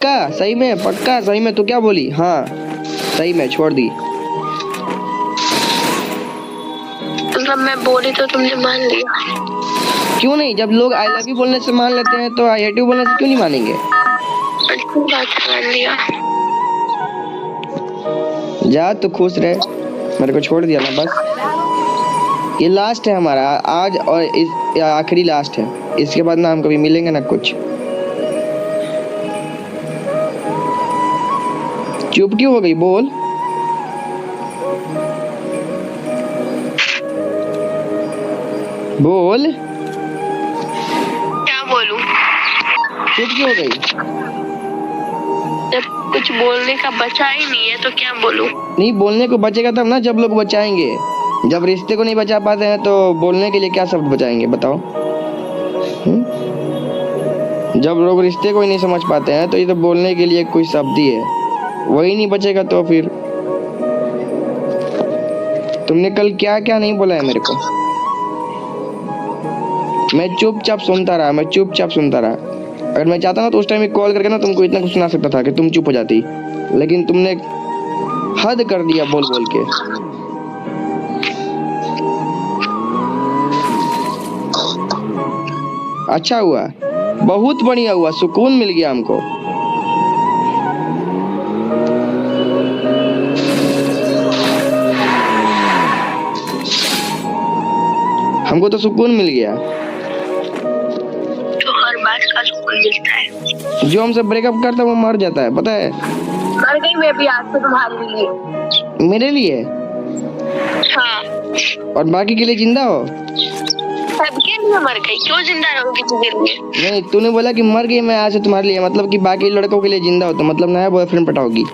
पक्का सही में, पक्का सही में? तू क्या बोली? हाँ सही में, छोड़ दी। मतलब मैं बोली तो तुमने मान लिया? क्यों नहीं? जब लोग आई लव यू बोलने से मान लेते हैं तो आई हेट यू बोलने से क्यों नहीं मानेंगे? अच्छी बात है, मान लिया। जा तू खुश रहे, मेरे को छोड़ दिया ना बस। ये लास्ट है हमारा आज, और इस आखिरी लास्ट है। इसके बाद ना हम कभी मिलेंगे ना कुछ। चुप क्यों हो गई? बोल। बोल। क्या बोलूं? चुप क्यों हो गई? जब कुछ बोलने का बचा ही नहीं है तो क्या बोलूं? नहीं बोलने को बचेगा तब ना जब लोग बचाएंगे। जब रिश्ते को नहीं बचा पाते हैं तो बोलने के लिए क्या शब्द बचाएंगे बताओ? जब लोग रिश्ते को ही नहीं समझ पाते हैं तो ये तो बोलने के लिए कोई शब्द ही है, वही नहीं बचेगा तो फिर। तुमने कल क्या क्या नहीं बोला है मेरे को? मैं चुपचाप सुनता रहा, मैं चुपचाप सुनता रहा। अगर मैं चाहता ना तो उस टाइम कॉल करके ना तुमको इतना कुछ सुना सकता था कि तुम चुप हो जाती, लेकिन तुमने हद कर दिया बोल बोल के। अच्छा हुआ, बहुत बढ़िया हुआ, सुकून मिल गया हमको। हमको तो सुकून मिल गया। तो हर बात का सुकून मिलता है। जो हमसे ब्रेकअप करता है वो मर जाता है, पता है? मर गई मैं भी आज से तुम्हारे लिए। मेरे लिए? हाँ। और बाकी के लिए जिंदा हो? सबके लिए मर गई, क्यों जिंदा रहूंगी तुझे लिए? नहीं, तूने बोला कि मर गई मैं आज से तुम्हारे लिए, मतलब कि बाकी लड़कों के लिए जिंदा हो, तो मतलब नया बॉयफ्रेंड पटाओगी?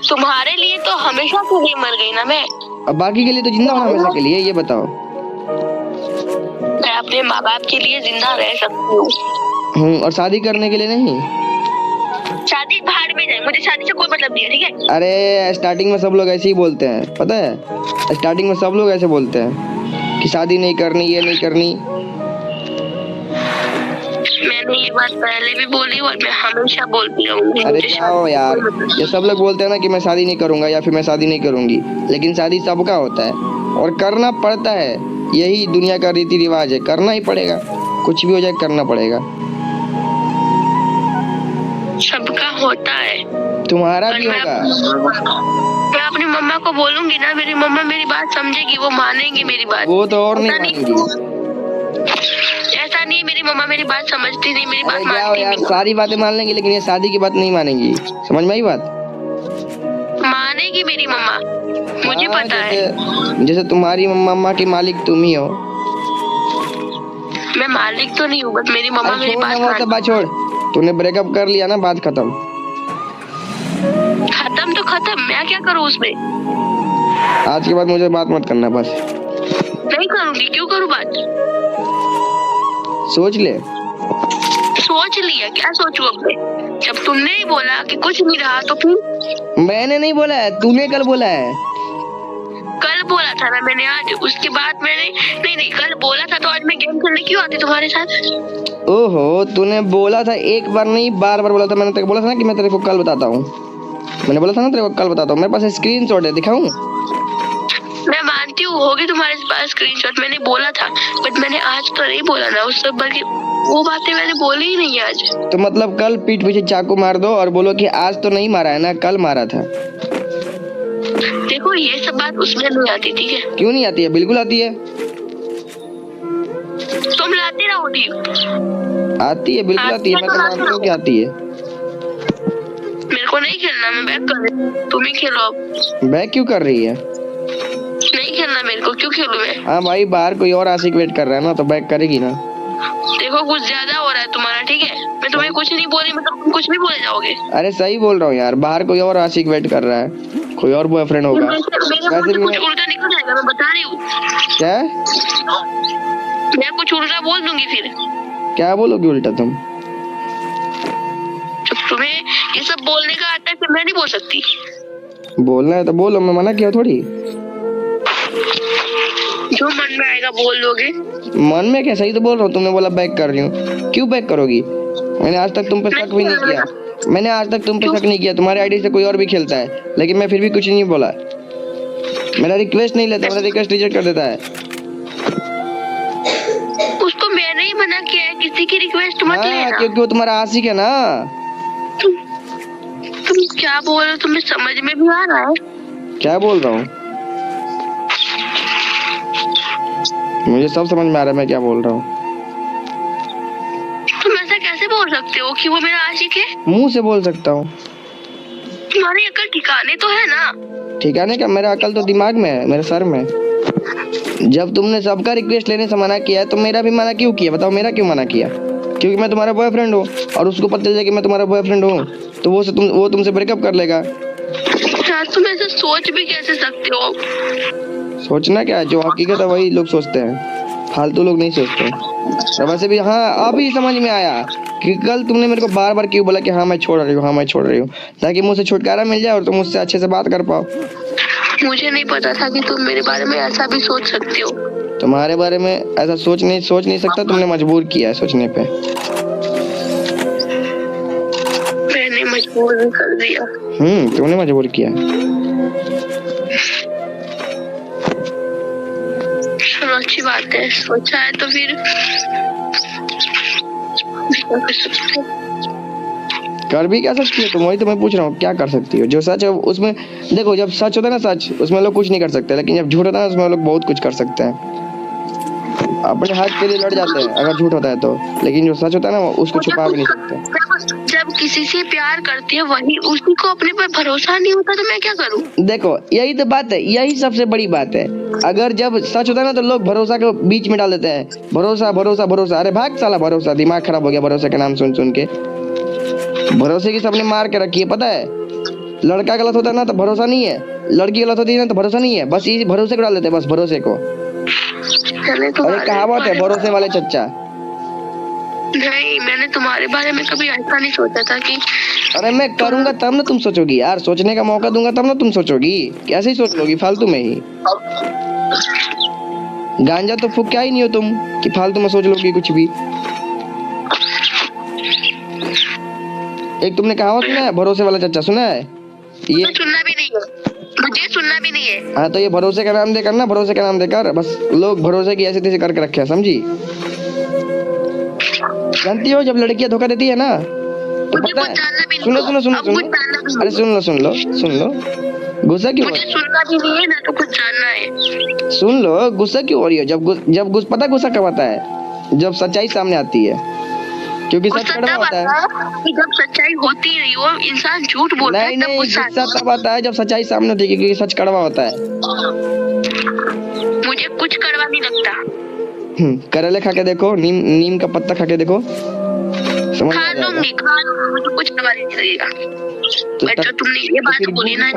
तुम्हारे लिए तो हमेशा के लिए मर गई ना मैं। अब बाकी के लिए तो जिंदा हो हमेशा के लिए, ये बताओ। मैं अपने माँ बाप के लिए जिंदा रह सकती हूँ। और शादी करने के लिए नहीं? शादी भाड़ में जाए, मुझे शादी से कोई मतलब नहीं है, ठीक है? अरे स्टार्टिंग में सब लोग ऐसे ही बोलते हैं, पता है? स्टार्टिंग में सब लोग ऐसे बोलते हैं कि शादी नहीं करनी, ये नहीं करनी। मैंने ये बात पहले भी बोली और मैं हमेशा बोलती रहूंगी। अरे जाओ यार, ये सब लोग बोलते हैं ना कि मैं शादी नहीं करूंगा या फिर मैं शादी नहीं करूंगी, लेकिन शादी सबका होता है और करना पड़ता है। यही दुनिया का रीति रिवाज है, करना ही पड़ेगा, कुछ भी हो जाए करना पड़ेगा। सबका होता है, तुम्हारा भी होगा। मैं अपनी मम्मा को बोलूंगी ना, मेरी मम्मा मेरी बात समझेगी, वो मानेंगी मेरी बात। वो तो और नहीं मानेंगी। ऐसा नहीं है, मेरी मम्मा मेरी बात समझती नहीं, मेरी बात मानती यार, सारी बातें मान लेंगी लेकिन ये शादी की बात नहीं मानेंगी। समझ में आई बात? मानेगी मेरी मम्मा, मुझे पता है। जैसे तुम्हारी मम्मा की मालिक तुम ही हो। मैं मालिक तो नहीं हूँ, बट मेरी मम्मा मेरी बात छोड़। तूने ब्रेकअप कर लिया ना, बात खत्म। खत्म तो खत्म, मैं क्या करूँ उसमें? आज के बाद मुझे बात मत करना बस। नहीं करूँगी, क्यों करूँ बात? सोच ले। सोच लिया, क्या सोचूं अब मैं? जब तुमने ही बोला कि कुछ नहीं रहा तो फिर? मैंने नहीं बोला है, तूने कल बोला है। कल बोला था ना मैंने, आज उसके बाद मैंने नहीं कल बोला था, तो आज मैं गेम खेलने क्यों आती तुम्हारे साथ? ओहो, तूने बोला था, एक बार नहीं बार बार बोला था। मैंने तेरे को बोला था ना कि मैं तेरे को कल बताता हूँ। मैंने बोला था ना तेरे को कल बताता हूँ। मेरे पास स्क्रीनशॉट है, दिखाऊं? मैं मानती हूँ होगी तुम्हारे पास स्क्रीनशॉट, मैंने बोला था, बट मैंने आज तो नहीं बोला ना उससे, बल्कि वो बातें मैंने बोली ही नहीं आज। तो मतलब कल पीठ पीछे चाकू मार दो और बोलो कि आज तो नहीं मारा है ना, कल मारा था। देखो ये सब बात उसमें नहीं आती, ठीक है? क्यों नहीं आती है? बिल्कुल आती है। तुम लाते रहो, ठीक? आती है, बिल्कुल आती है। मैं तो मानता हूँ कि आती है। मेरे को नहीं खेलना, मैं बैक कर रही हूँ, तुम ही खेलो अब। बैक क्यों कर रही है? नहीं खेलना मेरे को, क्यों खेलूं मैं? हाँ भाई, बाहर कोई और आशिक वेट कर रहा है ना, तो बैक करेगी ना। देखो कुछ ज्यादा हो रहा है तुम्हारा, ठीक है? मैं तुम्हें कुछ नहीं बोली, मतलब तुम कुछ भी बोले जाओगे। अरे सही बोल रहा हूँ यार, बाहर कोई और आशिक वेट कर रहा है, कोई और बॉयफ्रेंड होगा। वैसे भी कुछ उल्टा निकल जाएगा, मैं बता रही हूँ। क्या? मैं कुछ उल्टा बोल दूंगी फिर। क्या बोलोगी उल्टा तुम? जब तुम्हें ये सब बोलने का आता है फिर मैं नहीं बोल सकती। बोलना है तो बोलो, मैं मना किया थोड़ी। जो मन में आएगा बोल दोगे। मन में क्या, सही तो बोल रहा हूँ। तुमने बोला बैक कर रही हूँ, क्यों बैक करोगी? मैंने आज तक तुम पे शक भी नहीं किया। मैंने आज तक तुम पे शक नहीं किया, तुम्हारे आईडी से कोई और भी खेलता है, लेकिन मैं फिर भी कुछ नहीं बोला। मेरा रिक्वेस्ट नहीं लेता, मेरा रिक्वेस्ट रिजेक्ट कर देता है। उसको मैंने ही मना किया है, किसी की रिक्वेस्ट मत हाँ, लेना। क्योंकि वो तुम्हारा आशिक है ना। तुम क्या बोल रहे हो, तुम्हें समझ में भी आ रहा है? क्या बोल रहा हूँ? मुझे सब समझ में आ रहा है मैं क्या बोल रहा हूँ। तुम ऐसा कैसे बोल सकते हो कि वो मेरा आशिक है? मुंह से बोल सकता हूँ। तुम्हारी अकल ठिकाने तो है ना? ठिकाने का? मेरा अकल तो दिमाग में है, मेरे सर में। जब तुमने सबका रिक्वेस्ट लेने से मना किया है तो मेरा भी मना क्यों किया? बताओ, मेरा क्यों मना किया? क्योंकि मैं तुम्हारा बॉयफ्रेंड हूँ और उसको पता चल जाए कि मैं तुम्हारा बॉयफ्रेंड हूँ तो वो तुमसे ब्रेकअप कर लेगा। यार तुम ऐसा सोच भी कैसे सकते हो? सोचना क्या है, जो हकीकत है वही लोग सोचते हैं, फालतू लोग नहीं सोचते। और वैसे भी हाँ, अभी समझ में आया कि कल तुमने मेरे को बार बार क्यों बोला कि हाँ मैं छोड़ रही हूँ, हाँ मैं छोड़ रही हूँ, ताकि मुझसे छुटकारा मिल जाए और तुम मुझसे अच्छे से बात कर पाओ। मुझे नहीं पता था कि तुम मेरे बारे में ऐसा भी सोच सकते हो। तुम्हारे बारे में ऐसा सोच नहीं सकता, तुमने मजबूर किया है सोचने पे। मैंने मजबूर भी कर दिया। तुमने मजबूर किया। चलो अच्छी बात है, सोचा है तो फिर कर भी क्या सकती हो तुम? वही तो मैं पूछ रहा हूँ, क्या कर सकती हो? जो सच है उसमें देखो, जब सच होता है ना सच, उसमें लोग कुछ नहीं कर सकते, लेकिन जब झूठ होता है ना उसमें लोग बहुत कुछ कर सकते हैं। अपने हक के लिए लड़ जाते हैं अगर झूठ होता है तो, लेकिन जो सच होता है ना उसको छुपा भी नहीं सकते। जब किसी से प्यार करती है वही उसी को अपने पर भरोसा नहीं होता तो मैं क्या करूं? देखो यही तो बात है, यही सबसे बड़ी बात है। अगर जब सच होता है ना तो लोग भरोसा को बीच में डाल देते हैं। भरोसा भरोसा भरोसा, अरे भाग साला भरोसा, दिमाग खराब हो गया भरोसे के नाम सुन सुन के। भरोसे की सबने मार के रखी है, पता है। लड़का गलत होता है ना तो भरोसा नहीं है, लड़की गलत होती है ना तो भरोसा नहीं है, बस ये भरोसे को डाल देते हैं, बस भरोसे को। अरे कहावत है, भरोसे वाले चच्चा। नहीं, मैंने तुम्हारे बारे में कभी ऐसा नहीं सोचा था कि अरे मैं करूंगा तब ना तुम सोचोगी यार, सोचने का मौका दूंगा तब ना तुम सोचोगी। कैसे ही सोच लोगी फालतू में ही? गांजा तो फूक क्या ही नहीं हो तुम कि फालतू में सोच लोगी कुछ भी। एक तुमने कहावत सुना है, भरोसे वाला चच्चा सुना है? ये सुनना भी नहीं है, मुझे सुनना भी नहीं है। हाँ, तो ये भरोसे का नाम देकर ना, भरोसे का नाम देकर बस लोग भरोसे की ऐसे तैसे करके रखे हैं, समझी? जानती हो जब लड़कियां धोखा देती है ना तो पता है, सुनो सुनो सुनो सुनो, अरे सुन लो, गुस्सा क्यों? मुझे सुनना भी नहीं है ना तो कुछ जानना है। सुन लो, गुस्सा क्यों हो रही हो? पता गुस्सा कब आता है? जब सच्चाई सामने आती है, क्योंकि सच कड़वा होता है। कि जब सच्चाई होती नहीं, वो इंसान झूठ बोलता है। नहीं, गुस्सा तब आता है जब सच्चाई सामने होती है, क्योंकि सच कड़वा होता है। मुझे कुछ कड़वा नहीं लगता। करेले खा के देखो, नीम का पत्ता खा के देखो, समझ खा आ जाएगा। लूंगी, मुझे कुछ कड़वा नहीं लगेगा। तो तुमने ये बात बोली ना,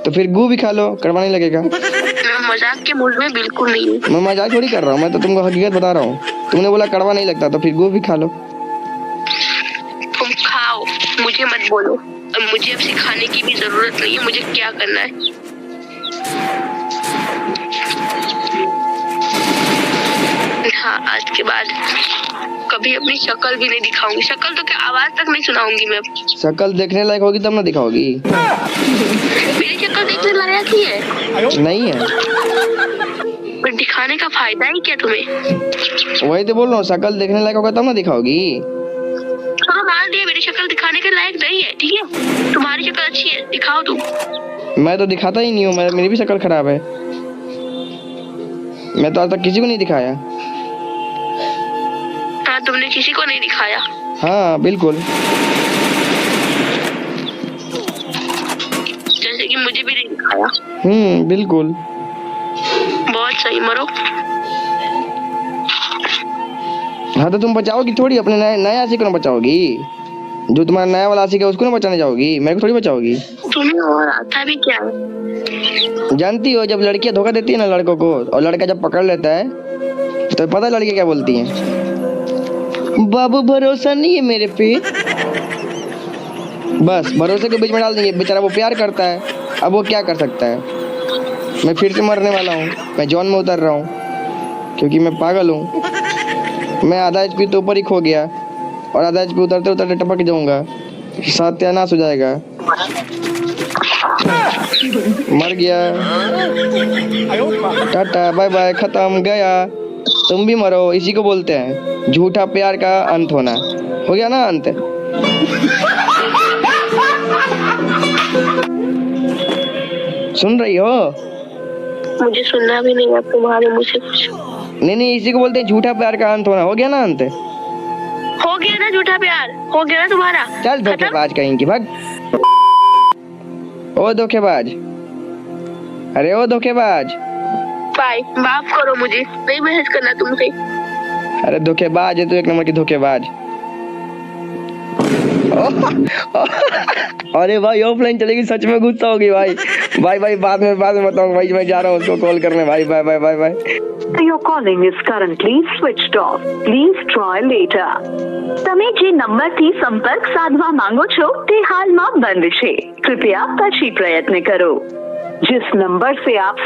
तो फिर गू भी खा लो, कड़वा नहीं लगेगा। मैं मजाक के मूड में बिल्कुल नहीं हूँ। मैं मजाक थोड़ी कर रहा हूँ, मैं तो तुमको हकीकत बता रहा हूँ। तुमने बोला कड़वा नहीं लगता तो फिर गू भी खा लो। तुम खाओ, मुझे मत बोलो। और मुझे अब सिखाने की भी जरूरत नहीं है मुझे क्या करना है। हाँ, आज के बाद कभी अपनी शक्ल भी नहीं दिखाऊंगी। शक्ल तो क्या, आवाज तक नहीं सुनाऊंगी मैं। शक्ल देखने लायक होगी तब ना दिखाओगी। मेरी शक्ल देखने लायक ही है? नहीं है। पर दिखाने का फायदा ही क्या तुम्हें? वही तो बोल रहा हूँ, शक्ल देखने लायक होगा तब ना दिखाओगी। हाँ, मान लिया मेरी शक्ल दिखाने के लायक नहीं है, ठीक है। तुम्हारी शक्ल अच्छी है, दिखाओ तुम। मैं तो दिखाता ही नहीं हूँ, मेरी भी शक्ल खराब है। मैं तो आज तक किसी को नहीं दिखाया। हाँ, तुमने किसी को नहीं दिखाया? हाँ बिल्कुल। जैसे कि मुझे भी नहीं दिखाया। बिल्कुल। बहुत सही, मरो। हाँ, तो तुम बचाओगी थोड़ी अपने नए आशिक को ना बचाओगी? जो तुम्हारा नया वाला आशिक है उसको ना बचाने जाओगी, मेरे को थोड़ी बचाओगी। तुम्हें और आता भी क्या है? जानती हो जब लड़कियां धोखा देती है ना लड़कों को, और लड़का जब पकड़ लेता है तो पता है लड़कियां क्या बोलती हैं? बाबू भरोसा नहीं है मेरे पे। बस भरोसे को बीच में डाल देंगे। बेचारा वो प्यार करता है, अब वो क्या कर सकता है? मैं फिर से मरने वाला हूँ, मैं जॉन में उतर रहा हूँ, क्योंकि मैं पागल हूँ। मैं आधा HP तो ऊपर ही खो गया, और आधा एचपी उतरते उतरते टपक जाऊंगा, सत्यानाश हो जाएगा। मर गया, टाटा बाय बाय, खत्म, गया। तुम भी मरो, इसी को बोलते हैं झूठा प्यार का अंत होना। हो गया ना अंत। सुन रही हो? मुझे सुनना भी नहीं है तुम्हारे मुँह से कुछ। नहीं, इसी को बोलते हैं झूठा प्यार का अंत होना। हो गया ना अंत। हो गया ना झूठा प्यार, हो गया ना तुम्हारा। चल धोखेबाज कहीं की, भाग। ओ धोखेबाज, अरे ओ धोखेबाज। बाय, माफ करो मुझे, नहीं बहस करना तुमसे। अरे धोखेबाज है तू, एक नंबर की धोखेबाज। अरे भाई ऑफलाइन चलेगी, सच में गुस्सा होगी भाई। भाई बाद में बताऊंगा भाई, मैं जा रहा हूँ उसको कॉल करने। भाई bye. Your calling is currently switched off. Please try later. તમે જે નંબરથી સંપર્ક સાધવા માંગો છો તે હાલમાં બંધ છે. કૃપયા પછી પ્રયત્ન કરો. जिस नंबर से आप